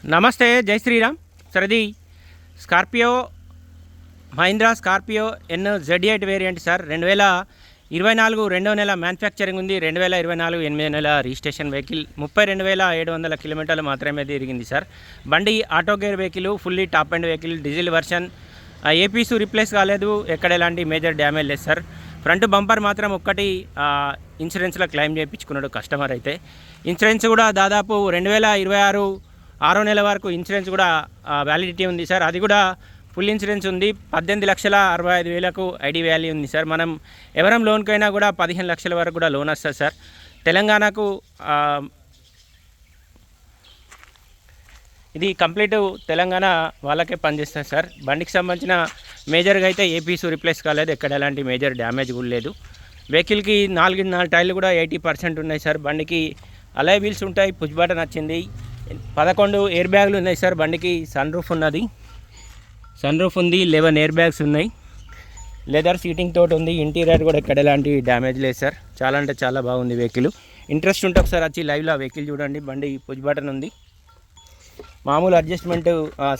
నమస్తే, జై శ్రీరామ్. సార్ ఇది Scorpio, Mahindra Scorpio N Z8 variant sir. 2024 రెండవ నెల మ్యానుఫ్యాక్చరింగ్ ఉంది. 2024 8వ నెల రిజిస్ట్రేషన్ వెహికల్. 32,700 కిలోమీటర్లు మాత్రమే తిరిగింది సార్. బండి auto gear vehicle, fully top end vehicle, diesel version. ఏపీసు రిప్లేస్ కాలేదు, ఎక్కడ ఎలాంటి మేజర్ డ్యామేజ్ లేదు సార్. ఫ్రంట్ బంపర్ మాత్రం ఒక్కటి ఇన్సూరెన్స్లో క్లెయిమ్ చేయించుకున్నాడు కస్టమర్. అయితే ఇన్సూరెన్స్ కూడా దాదాపు 2026 6వ నెల వరకు ఇన్సూరెన్స్ కూడా వ్యాలిడిటీ ఉంది సార్. అది కూడా ఫుల్ ఇన్సూరెన్స్ ఉంది. 18,65,000 ఐడి వాల్యూ ఉంది సార్. మనం ఎవరం లోన్కైనా కూడా 15 లక్షల వరకు కూడా లోన్ వస్తుంది సార్. తెలంగాణకు ఇది కంప్లీట్ తెలంగాణ వాళ్ళకే పనిచేస్తుంది సార్. బండికి సంబంధించిన మేజర్గా అయితే ఏపీసు రిప్లేస్ కాలేదు, ఎక్కడ ఎలాంటి మేజర్ డ్యామేజ్ కూడా లేదు. వెహికల్కి 4 టైర్లు కూడా 80% ఉన్నాయి సార్. బండికి అలాయ్ వీల్స్ ఉంటాయి, పుష్ బటన్ వచ్చింది. 11 ఎయిర్ బ్యాగులు ఉన్నాయి సార్. బండికి సన్ రూఫ్ ఉన్నది, సన్ రూఫ్ ఉంది. 11 ఎయిర్ బ్యాగ్స్ ఉన్నాయి. లెదర్ సీటింగ్ తోటి ఉంది. ఇంటీరియర్ కూడా ఎక్కడ ఎలాంటి డ్యామేజ్ లేదు సార్. చాలా అంటే చాలా బాగుంది వెహికల్. ఇంట్రెస్ట్ ఉంటే ఒకసారి వచ్చి లైవ్లో వెహికల్ చూడండి. బండి పుష్ బటన్ ఉంది, మామూలు అడ్జస్ట్మెంట్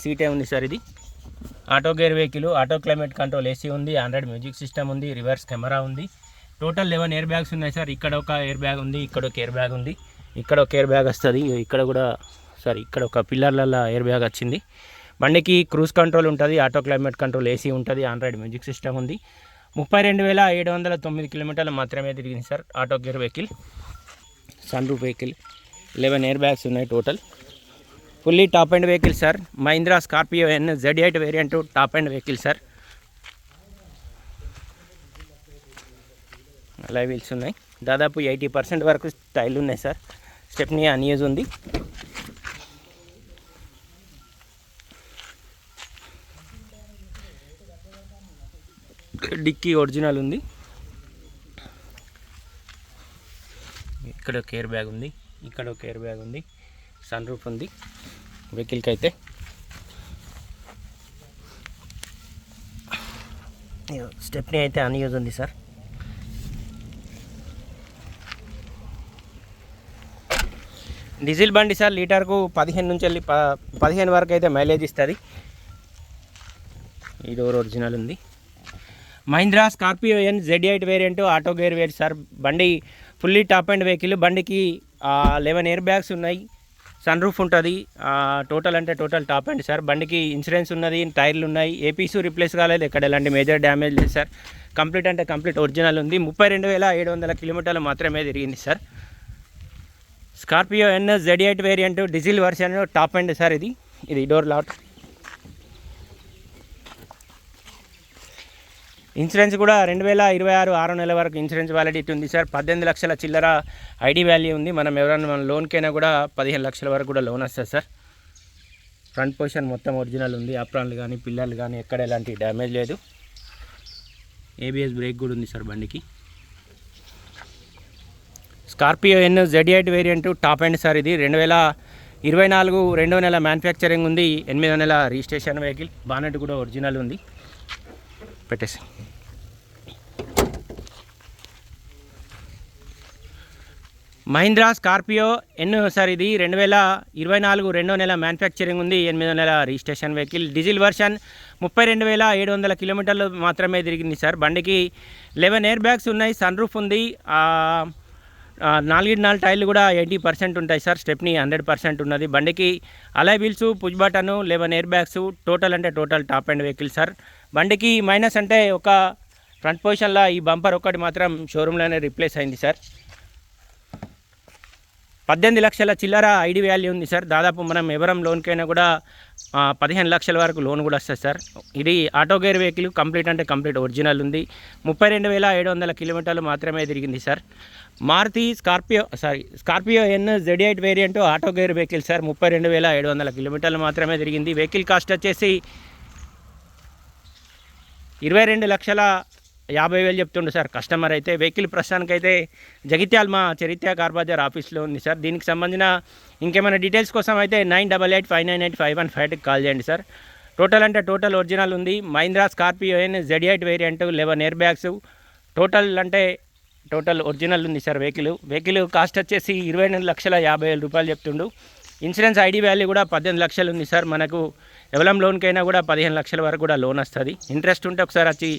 సీటే ఉంది సార్. ఇది auto gear vehicle, auto climate control AC ఉంది, ఆండ్రాయిడ్ మ్యూజిక్ సిస్టమ్ ఉంది, రివర్స్ కెమెరా ఉంది. టోటల్ 11 ఎయిర్ బ్యాగ్స్ ఉన్నాయి సార్. ఇక్కడ ఒక ఎయిర్ బ్యాగ్ ఉంది, ఇక్కడ ఒక ఎయిర్ బ్యాగ్ ఉంది, ఇక్కడ ఒక ఎయిర్ బ్యాగ్ వస్తుంది. ఇక్కడ కూడా ఇక్కడ ఒక పిల్లర్లలో ఎయిర్ బ్యాగ్ వచ్చింది. బండికి క్రూజ్ కంట్రోల్ ఉంటుంది, ఆటో క్లైమేట్ కంట్రోల్ ఏసీ ఉంటుంది, ఆండ్రాయిడ్ మ్యూజిక్ సిస్టమ్ ఉంది. 32,709 కిలోమీటర్లు మాత్రమే తిరిగింది sir. Auto gear vehicle, sun roof vehicle, 11 air bags ఉన్నాయి total. Fully top end vehicle sir. Mahindra Scorpio N Z8 variant top end vehicle sir. అలా wheels ఉన్నాయి. దాదాపు 80% వరకు టైర్లు ఉన్నాయి సార్. స్టెప్నీ అన్యూజ్ ఉంది. డిక్కీ ఒరిజినల్ ఉంది. ఇక్కడ ఒక ఎయిర్ బ్యాగ్ ఉంది, ఇక్కడ ఒక ఎయిర్ బ్యాగ్ ఉంది, సన్ రూఫ్ ఉంది వెహికల్కి. అయితే స్టెప్నీ అయితే అన్యూజ్ ఉంది సార్. డీజిల్ బండి సార్. లీటర్కు 15 నుంచి వెళ్ళి 15 వరకు అయితే మైలేజ్ ఇస్తుంది. ఈ డోర్ ఒరిజినల్ ఉంది. Mahindra Scorpio N Z8 variant auto gear variant sir. బండి ఫుల్లీ టాప్ అండ్ వెహికల్. బండికి 11 ఎయిర్ బ్యాగ్స్ ఉన్నాయి, సన్ రూఫ్ ఉంటుంది. టోటల్ అంటే టోటల్ టాప్ అండ్ సార్. బండికి ఇన్సూరెన్స్ ఉన్నది, టైర్లు ఉన్నాయి, ఏపీసు రిప్లేస్ కాలేదు, ఎక్కడ ఎలాంటి మేజర్ డ్యామేజ్ లేదు సార్. కంప్లీట్ అంటే కంప్లీట్ ఒరిజినల్ ఉంది. 32,700 కిలోమీటర్లు మాత్రమే తిరిగింది sir. Scorpio N Z8 variant diesel version top end sir. ఇది డోర్ లాక్. ఇన్సూరెన్స్ కూడా 2026 6వ నెల వరకు ఇన్సూరెన్స్ వ్యాలిడిటీ ఉంది సార్. 18 లక్షల చిల్లర ఐడి వాల్యూ ఉంది. మనం ఎవరైనా మన లోన్కైనా కూడా 15 లక్షల వరకు కూడా లోన్ వస్తుంది సార్. ఫ్రంట్ పొజిషన్ మొత్తం ఒరిజినల్ ఉంది. అప్రాన్లు కానీ పిల్లర్లు కానీ ఎక్కడ ఎలాంటి డ్యామేజ్ లేదు. ఏబిఎస్ బ్రేక్ కూడా ఉంది సార్ బండికి. Scorpio N Z8 variant top end sir. ఇది 2024 రెండవ నెల మ్యానుఫ్యాక్చరింగ్ ఉంది. 8వ నెల రిజిస్ట్రేషన్ వెహికల్. బానెట్ కూడా ఒరిజినల్ ఉంది. పెట్టేసి మహీంద్రా స్కార్పియో ఎన్ సార్. ఇది 2024 రెండవ నెల మ్యానుఫ్యాక్చరింగ్ ఉంది. 8వ నెల రిజిస్ట్రేషన్ వెహికల్. Diesel version. 32,700 కిలోమీటర్లు మాత్రమే తిరిగింది సార్. బండికి 11 ఎయిర్ బ్యాగ్స్ ఉన్నాయి, సన్ రూఫ్ ఉంది. 4 టైర్లు కూడా 80% ఉంటాయి సార్. స్టెప్నీ 100% ఉన్నది. బండికి alloy wheels, push button, 11 air bags. Total అంటే total top end vehicle sir. బండికి మైనస్ అంటే ఒక ఫ్రంట్ పొజిషన్లో ఈ బంపర్ ఒకటి మాత్రం షోరూంలోనే రిప్లేస్ అయింది సార్. 18 లక్షల చిల్లర ఐడి వాల్యూ ఉంది సార్. దాదాపు మనం ఎవరం లోన్కైనా కూడా 15 లక్షల వరకు లోన్ కూడా వస్తుంది సార్. ఇది ఆటో గేర్ వెహికల్. కంప్లీట్ అంటే కంప్లీట్ ఒరిజినల్ ఉంది. 32,700 కిలోమీటర్లు మాత్రమే తిరిగింది sir. Maruti Scorpio N Z8 variant auto gear vehicle sir. 32,700 కిలోమీటర్లు మాత్రమే తిరిగింది. వెహికల్ కాస్ట్ వచ్చేసి 22,50,000 చెప్తుండు సార్ కస్టమర్. అయితే వెహికల్ ప్రస్తుతానికైతే జగిత్యాల మా చరిత్ర కార్ బజార్ ఆఫీస్లో ఉంది సార్. దీనికి సంబంధించిన ఇంకేమైనా డీటెయిల్స్ కోసం అయితే 9885985158కి కాల్ చేయండి సార్. టోటల్ అంటే టోటల్ ఒరిజినల్ ఉంది. Mahindra Scorpio N Z8 variant, 11 air bags. Total అంటే టోటల్ ఒరిజినల్ ఉంది సార్. వెహికల్ కాస్ట్ వచ్చేసి 22,50,000 రూపాయలు చెప్తుండు. ఇన్సూరెన్స్ ఐడి వాల్యూ కూడా 18 లక్షలు ఉంది సార్. మనకు ఎవలం లోన్కైనా కూడా 15 లక్షల వరకు కూడా లోన్ వస్తుంది. ఇంట్రెస్ట్ ఉంటే ఒకసారి వచ్చి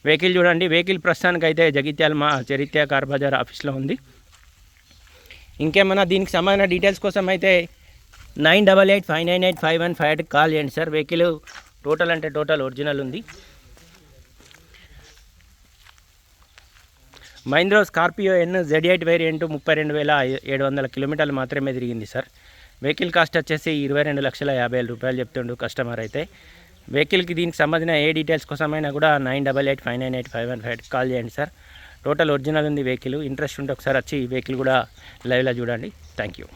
వెహికల్ చూడండి. వెహికల్ ప్రస్తుతానికి అయితే జగిత్యాల మా చరిత్ర కార్ బజార్ ఆఫీస్లో ఉంది. ఇంకేమైనా దీనికి సంబంధించిన డీటెయిల్స్ కోసం అయితే 9885985158 కాల్ చేయండి సార్. వెహికల్ టోటల్ అంటే టోటల్ ఒరిజినల్ ఉంది. Mahindra Scorpio N Z8 variant 32,700 కిలోమీటర్లు మాత్రమే తిరిగింది సార్. వెహికల్ కాస్ట్ వచ్చేసి 22,50,000 రూపాయలు చెప్తుండు కస్టమర్ అయితే. వెహికల్కి దీనికి సంబంధించిన ఏ డీటెయిల్స్ కోసమైనా కూడా 9885985158 కాల్ చేయండి సార్. టోటల్ ఒరిజినల్ ఉంది వెహికల్. ఇంట్రెస్ట్ ఉంటే ఒకసారి వచ్చి వెహికల్ కూడా లైవ్లో చూడండి. Thank you.